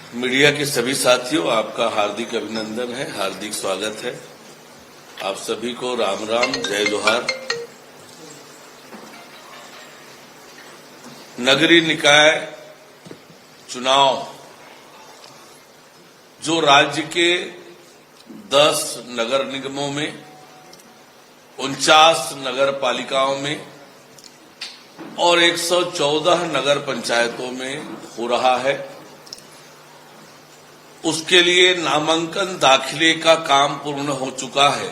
Media के सभी साथियों, आपका हार्दिक अभिनंदन है, हार्दिक स्वागत है। आप सभी को राम राम, जय जोहार। नगरीय निकाय चुनाव जो राज्य के 10 नगर निगमों में, 49 नगर पालिकाओं में और 114 नगर पंचायतों में हो रहा है, उसके लिए नामांकन दाखिले का काम पूर्ण हो चुका है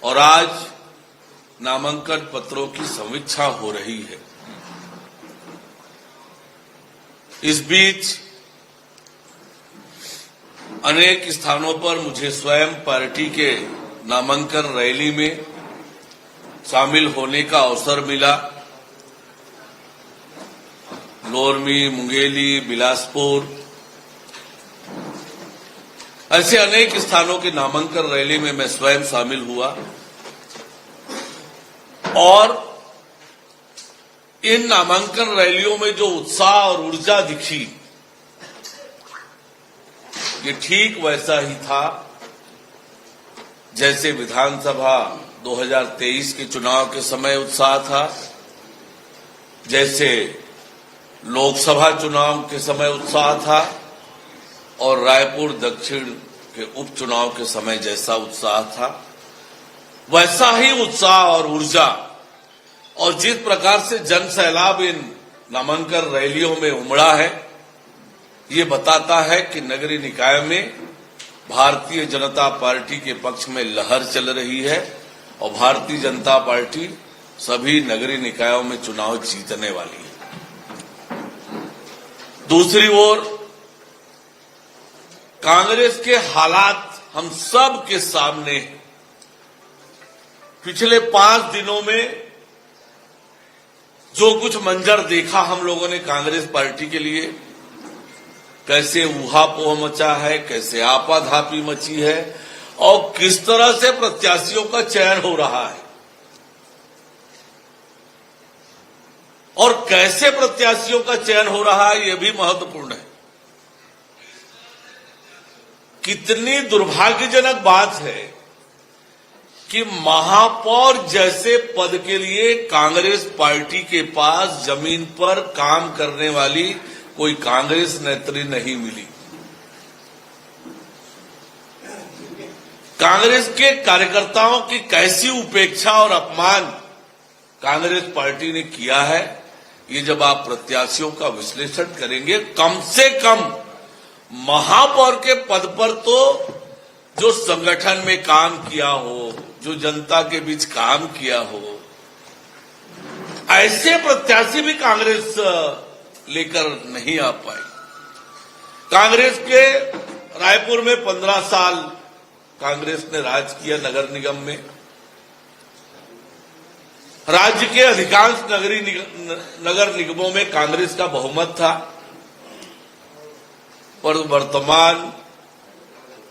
और आज नामांकन पत्रों की समीक्षा हो रही है। इस बीच अनेक स्थानों पर मुझे स्वयं पार्टी के नामांकन रैली में शामिल होने का अवसर मिला। लोरमी, मुंगेली, बिलासपुर, ऐसे अनेक स्थानों के नामांकन रैली में मैं स्वयं शामिल हुआ और इन नामांकन रैलियों में जो उत्साह और ऊर्जा दिखी, ये ठीक वैसा ही था जैसे विधानसभा 2023 के चुनाव के समय उत्साह था, जैसे लोकसभा चुनाव के समय उत्साह था और रायपुर दक्षिण के उपचुनाव के समय जैसा उत्साह था, वैसा ही उत्साह और ऊर्जा और जिस प्रकार से जन सैलाब इन नामांकन रैलियों में उमड़ा है, ये बताता है कि नगरीय निकाय में भारतीय जनता पार्टी के पक्ष में लहर चल रही है और भारतीय जनता पार्टी सभी नगरीय निकायों में चुनाव जीतने वाली है। दूसरी ओर कांग्रेस के हालात हम सब के सामने, पिछले 5 दिनों में जो कुछ मंजर देखा हम लोगों ने कांग्रेस पार्टी के लिए, कैसे ऊहापोह मचा है, कैसे आपाधापी मची है और किस तरह से प्रत्याशियों का चयन हो रहा है और कैसे प्रत्याशियों का चयन हो रहा है, यह भी महत्वपूर्ण है। कितनी दुर्भाग्यजनक बात है कि महापौर जैसे पद के लिए कांग्रेस पार्टी के पास जमीन पर काम करने वाली कोई कांग्रेस नेत्री नहीं मिली। कांग्रेस के कार्यकर्ताओं की कैसी उपेक्षा और अपमान कांग्रेस पार्टी ने किया है, ये जब आप प्रत्याशियों का विश्लेषण करेंगे, कम से कम महापौर के पद पर तो जो संगठन में काम किया हो, जो जनता के बीच काम किया हो, ऐसे प्रत्याशी भी कांग्रेस लेकर नहीं आ पाई। कांग्रेस के रायपुर में 15 साल कांग्रेस ने राज किया नगर निगम में। राज्य के अधिकांश नगर निगमों में कांग्रेस का बहुमत था, पर वर्तमान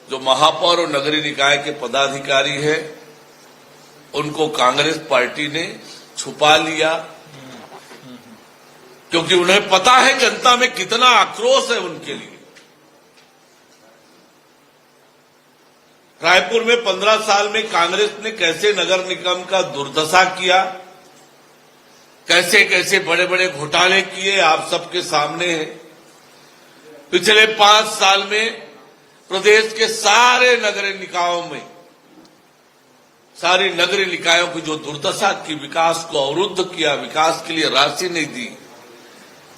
जो महापौर और नगरीय निकाय के पदाधिकारी हैं, उनको कांग्रेस पार्टी ने छुपा लिया, क्योंकि उन्हें पता है जनता में कितना आक्रोश है उनके लिए। रायपुर में 15 साल में कांग्रेस ने कैसे नगर निगम का दुर्दशा किया, कैसे कैसे बड़े बड़े घोटाले किए, आप सबके सामने है। पिछले 5 साल में प्रदेश के सारे नगरीय निकायों में, सारी नगरीय निकायों की जो दुर्दशा की, विकास को अवरुद्ध किया, विकास के लिए राशि नहीं दी,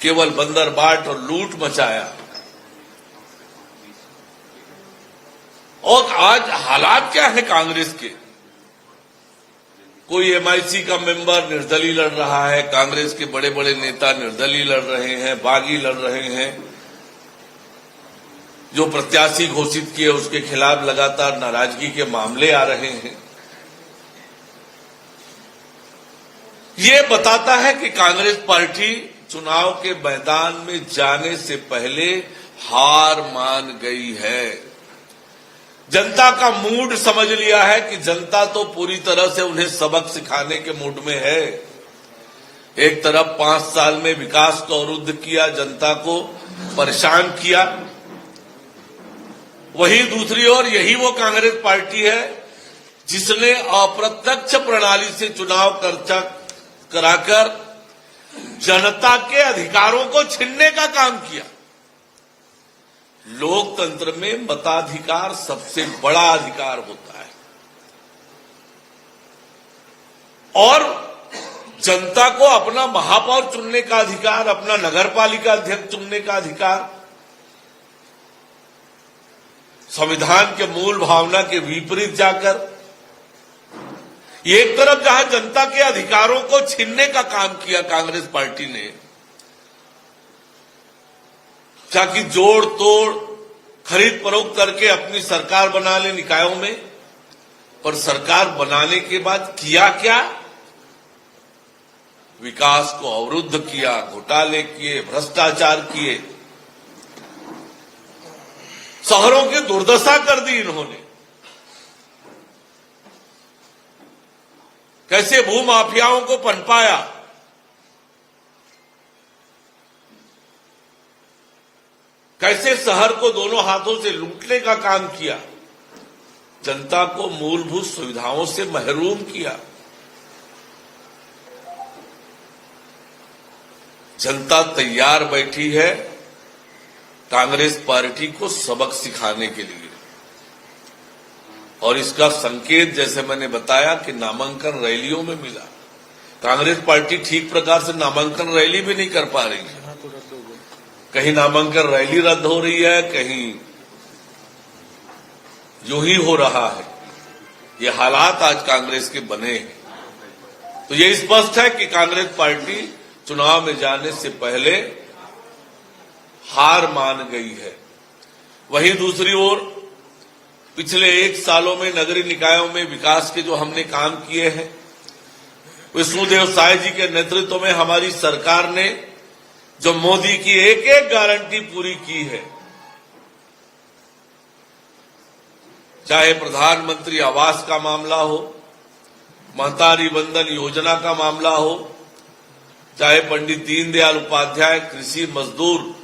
केवल बंदरबाट और लूट मचाया। और आज हालात क्या है कांग्रेस के? कोई एमआईसी का मेंबर निर्दलीय लड़ रहा है, कांग्रेस के बड़े बड़े नेता निर्दलीय लड़ रहे हैं, बागी लड़ रहे हैं। जो प्रत्याशी घोषित किए उसके खिलाफ लगातार नाराजगी के मामले आ रहे हैं। ये बताता है कि कांग्रेस पार्टी चुनाव के मैदान में जाने से पहले हार मान गई है। जनता का मूड समझ लिया है कि जनता तो पूरी तरह से उन्हें सबक सिखाने के मूड में है। एक तरफ 5 साल में विकास को अवरुद्ध किया, जनता को परेशान किया। वहीं दूसरी ओर यही वो कांग्रेस पार्टी है जिसने अप्रत्यक्ष प्रणाली से चुनाव कराकर जनता के अधिकारों को छीनने का काम किया। लोकतंत्र में मताधिकार सबसे बड़ा अधिकार होता है और जनता को अपना महापौर चुनने का अधिकार, अपना नगरपालिका अध्यक्ष चुनने का अधिकार संविधान के मूल भावना के विपरीत जाकर एक तरफ जहां जनता के अधिकारों को छीनने का काम किया कांग्रेस पार्टी ने, ताकि जोड़ तोड़ खरीद फरोख्त करके अपनी सरकार बना ले निकायों में, पर सरकार बनाने के बाद किया क्या? विकास को अवरुद्ध किया, घोटाले किए, भ्रष्टाचार किए, शहरों की दुर्दशा कर दी इन्होंने। कैसे भूमाफियाओं को पनपाया, कैसे शहर को दोनों हाथों से लूटने का काम किया, जनता को मूलभूत सुविधाओं से महरूम किया। जनता तैयार बैठी है कांग्रेस पार्टी को सबक सिखाने के लिए, और इसका संकेत जैसे मैंने बताया कि नामांकन रैलियों में मिला। कांग्रेस पार्टी ठीक प्रकार से नामांकन रैली भी नहीं कर पा रही है। कहीं नामांकन रैली रद्द हो रही है, कहीं यूं ही हो रहा है। ये हालात आज कांग्रेस के बने हैं। तो ये स्पष्ट है कि कांग्रेस पार्टी चुनाव में जाने से पहले हार मान गई है। वहीं दूसरी ओर पिछले 1 सालों में नगरीय निकायों में विकास के जो हमने काम किए हैं, विष्णुदेव साय जी के नेतृत्व में हमारी सरकार ने जो मोदी की एक एक गारंटी पूरी की है, चाहे प्रधानमंत्री आवास का मामला हो, महतारी वंदन योजना का मामला हो, चाहे पंडित दीनदयाल उपाध्याय कृषि मजदूर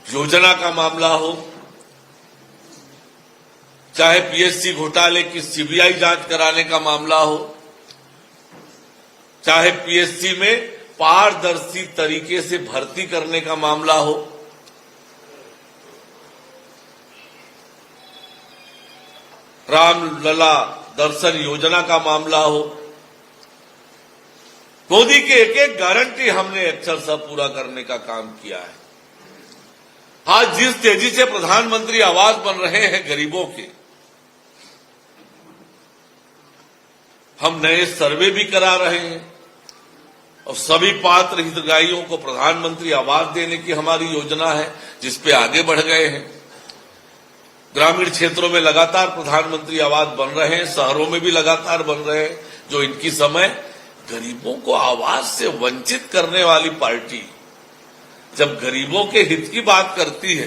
योजना का मामला हो, चाहे पीएससी घोटाले की सीबीआई जांच कराने का मामला हो, चाहे पीएससी में पारदर्शी तरीके से भर्ती करने का मामला हो, रामलला दर्शन योजना का मामला हो, मोदी की एक एक गारंटी हमने अक्षरशः पूरा करने का काम किया है। आज जिस तेजी से प्रधानमंत्री आवास बन रहे हैं गरीबों के, हम नए सर्वे भी करा रहे हैं और सभी पात्र हितग्राहियों को प्रधानमंत्री आवास देने की हमारी योजना है, जिस पे आगे बढ़ गए हैं। ग्रामीण क्षेत्रों में लगातार प्रधानमंत्री आवास बन रहे हैं, शहरों में भी लगातार बन रहे हैं। जो इनकी समय गरीबों को आवास से वंचित करने वाली पार्टी जब गरीबों के हित की बात करती है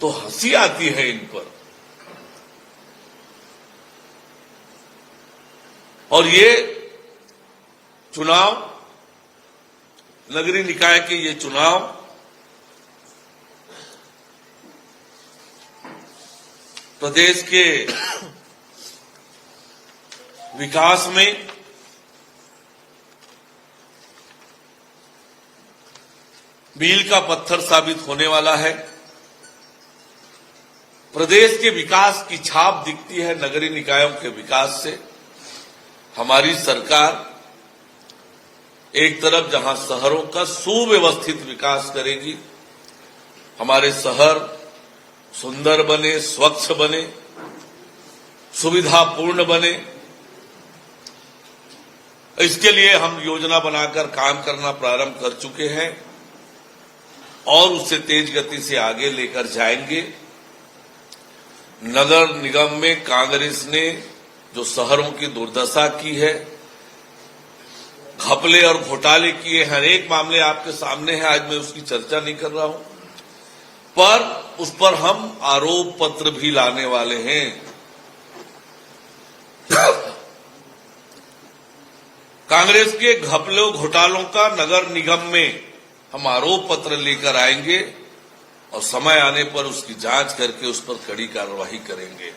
तो हंसी आती है इन पर। और ये चुनाव, नगरीय निकाय के ये चुनाव प्रदेश के विकास में मील का पत्थर साबित होने वाला है। प्रदेश के विकास की छाप दिखती है नगरीय निकायों के विकास से। हमारी सरकार एक तरफ जहां शहरों का सुव्यवस्थित विकास करेगी, हमारे शहर सुंदर बने, स्वच्छ बने, सुविधापूर्ण बने, इसके लिए हम योजना बनाकर काम करना प्रारंभ कर चुके हैं और उससे तेज गति से आगे लेकर जाएंगे। नगर निगम में कांग्रेस ने जो शहरों की दुर्दशा की है, घपले और घोटाले किए हैं, अनेक मामले आपके सामने हैं, आज मैं उसकी चर्चा नहीं कर रहा हूं, पर उस पर हम आरोप पत्र भी लाने वाले हैं। कांग्रेस के घपलों घोटालों का नगर निगम में हम आरोप पत्र लेकर आएंगे और समय आने पर उसकी जांच करके उस पर कड़ी कार्रवाई करेंगे।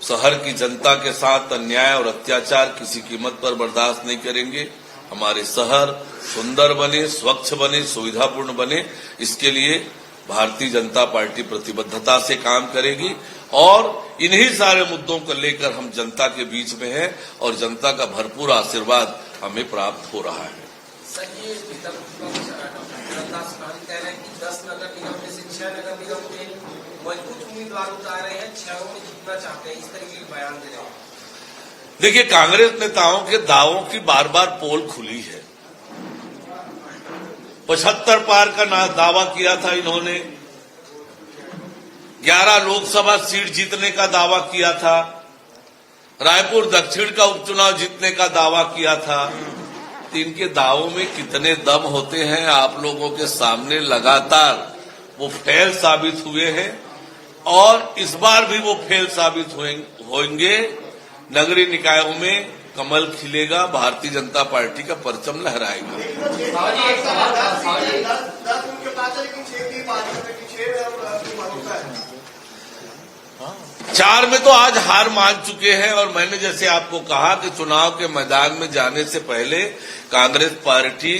शहर की जनता के साथ अन्याय और अत्याचार किसी कीमत पर बर्दाश्त नहीं करेंगे। हमारे शहर सुंदर बने, स्वच्छ बने, सुविधापूर्ण बने, इसके लिए भारतीय जनता पार्टी प्रतिबद्धता से काम करेगी और इन्हीं सारे मुद्दों को लेकर हम जनता के बीच में हैं और जनता का भरपूर आशीर्वाद हमें प्राप्त हो रहा है। सर, ये कह रहे हैं कि 10 नगर निगम में से 6 नगर निगम के मजबूत उम्मीदवार उतार रहे हैं, 6 में जीतना चाहते हैं, इस तरीके के बयान दे रहे हैं। देखिए, कांग्रेस नेताओं के दावों की बार बार पोल खुली है। 75 पार का दावा किया था इन्होंने, 11 लोकसभा सीट जीतने का दावा किया था, रायपुर दक्षिण का उपचुनाव जीतने का दावा किया था। तो इनके दावों में कितने दम होते हैं आप लोगों के सामने लगातार वो फेल साबित हुए हैं और इस बार भी वो फेल साबित होंगे। नगरीय निकायों में कमल खिलेगा, भारतीय जनता पार्टी का परचम लहराएगा। 4 में तो आज हार मान चुके हैं और मैंने जैसे आपको कहा कि चुनाव के मैदान में जाने से पहले कांग्रेस पार्टी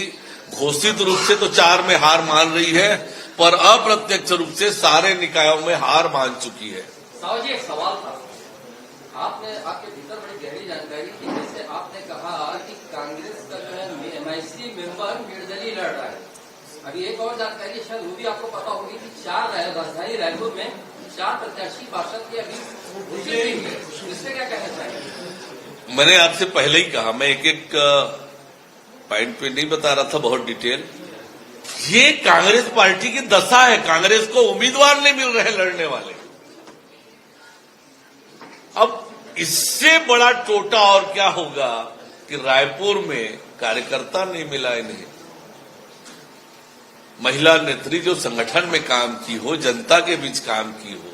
घोषित रूप से तो 4 में हार मान रही है, पर अप्रत्यक्ष रूप से सारे निकायों में हार मान चुकी है। साहब जी, एक सवाल था, आपने आपके भीतर बड़ी गहरी जानकारी थी। जैसे आपने कहा कि कांग्रेस का जो है एमआईसी मेंबर निर्दलीय लड़ रहा है। अभी एक और जानकारी शायद वो भी आपको पता होगी कि 4 राजधानी रायपुर में 4 प्रत्याशी पार्षद की अभी घोषित नहीं हुई। इससे क्या कहना चाहिए? मैंने आपसे पहले ही कहा, मैं एक पॉइंट पे नहीं बता रहा था बहुत डिटेल। ये कांग्रेस पार्टी की दशा है, कांग्रेस को उम्मीदवार नहीं मिल रहे लड़ने वाले। अब इससे बड़ा टोटा और क्या होगा कि रायपुर में कार्यकर्ता नहीं मिला इन्हें, महिला नेत्री जो संगठन में काम की हो, जनता के बीच काम की हो।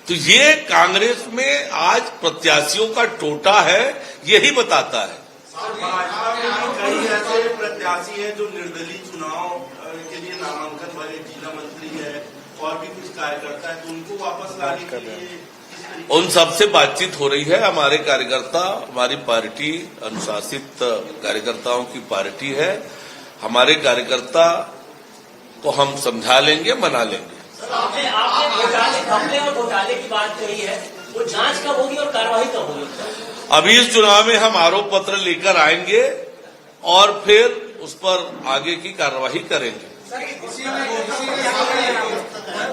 तो ये कांग्रेस में आज प्रत्याशियों का टोटा है, यही बताता है। कई ऐसे प्रत्याशी हैं जो निर्दलीय चुनाव के लिए नामांकन वाले, जिला मंत्री है और भी कुछ कार्यकर्ता है, तो उनको वापस लाने के लिए उन सबसे बातचीत हो रही है। हमारे कार्यकर्ता, हमारी पार्टी अनुशासित कार्यकर्ताओं की पार्टी है। हमारे कार्यकर्ता को हम समझा लेंगे, मना लेंगे। आपने घपले और घोटाले की बात कही है, वो जांच कब होगी और कार्रवाई कब होगी? अभी इस चुनाव में हम आरोप पत्र लेकर आएंगे और फिर उस पर आगे की कार्रवाई करेंगे।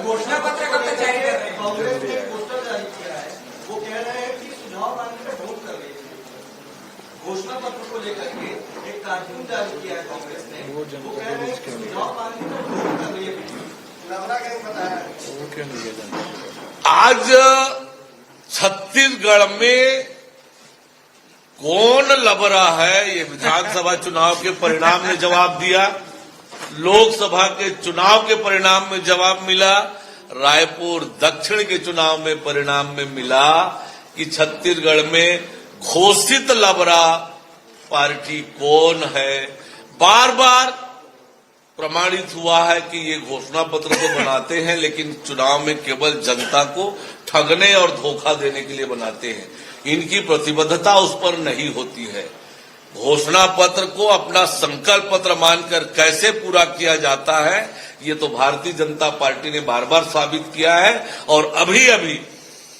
घोषणा पत्र कब तक जारी कर रहे हैं? कांग्रेस ने पोस्टर जारी किया है, वो कह रहे हैं कि चुनाव आने पर वोट कर रही है। घोषणा पत्र को लेकर के एक कार्टून जारी किया है कांग्रेस ने, वो कह रहे हैं कि चुनाव आने पर वोट कर रही है। आज छत्तीसगढ़ में कौन लब रहा है, ये विधानसभा चुनाव के परिणाम में जवाब दिया, लोकसभा के चुनाव के परिणाम में जवाब मिला, रायपुर दक्षिण के चुनाव में परिणाम में मिला कि छत्तीसगढ़ में घोषित लबरा पार्टी कौन है। बार बार प्रमाणित हुआ है कि ये घोषणा पत्र तो बनाते हैं लेकिन चुनाव में केवल जनता को ठगने और धोखा देने के लिए बनाते हैं। इनकी प्रतिबद्धता उस पर नहीं होती है। घोषणा पत्र को अपना संकल्प पत्र मानकर कैसे पूरा किया जाता है, ये तो भारतीय जनता पार्टी ने बार बार साबित किया है। और अभी अभी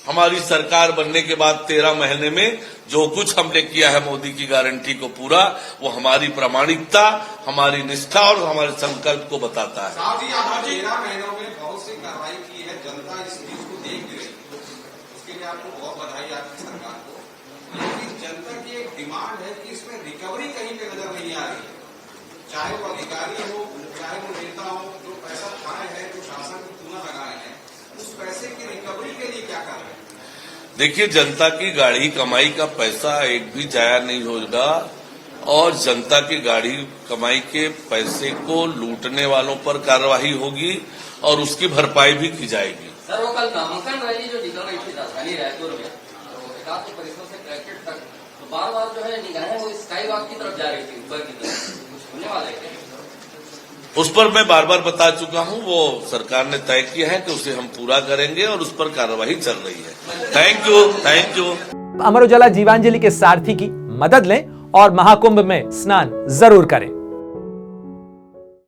हमारी सरकार बनने के बाद 13 महीने में जो कुछ हमने किया है मोदी की गारंटी को पूरा, वो हमारी प्रामाणिकता, हमारी निष्ठा और हमारे संकल्प को बताता है। साथ ही आप 13 महीनों में बहुत सी कार्रवाई की है, जनता इस चीज को देख भी रही है, उसके लिए आपको बहुत बधाई आपकी सरकार को। लेकिन जनता की एक डिमांड है कि इसमें रिकवरी कहीं पे नजर नहीं आ रही है, चाहे वो अधिकारी हो, चाहे वो नेता हो, जो पैसा खाए हैं, जो शासन को चूना लगाए हैं, उस पैसे की रिकवरी के लिए क्या कर रहे हैं? देखिए, जनता की गाड़ी कमाई का पैसा एक भी जाया नहीं होगा और जनता की गाड़ी कमाई के पैसे को लूटने वालों पर कार्रवाई होगी और उसकी भरपाई भी की जाएगी। सर, वो कल नामांकन रैली जो निकल रही थी राजधानी रायपुर में, तो एकाध परिसर से कलेक्ट्रेट तक, तो बार बार जो है निगाहें वो स्काई वॉक की तरफ जा रही थी, ऊपर की तरफ, कुछ होने वाला है? उस पर मैं बार बार बता चुका हूं, वो सरकार ने तय किया है कि उसे हम पूरा करेंगे और उस पर कार्रवाई चल रही है। Thank you. अमर उजाला जीवांजलि के सारथी की मदद लें और महाकुंभ में स्नान जरूर करें।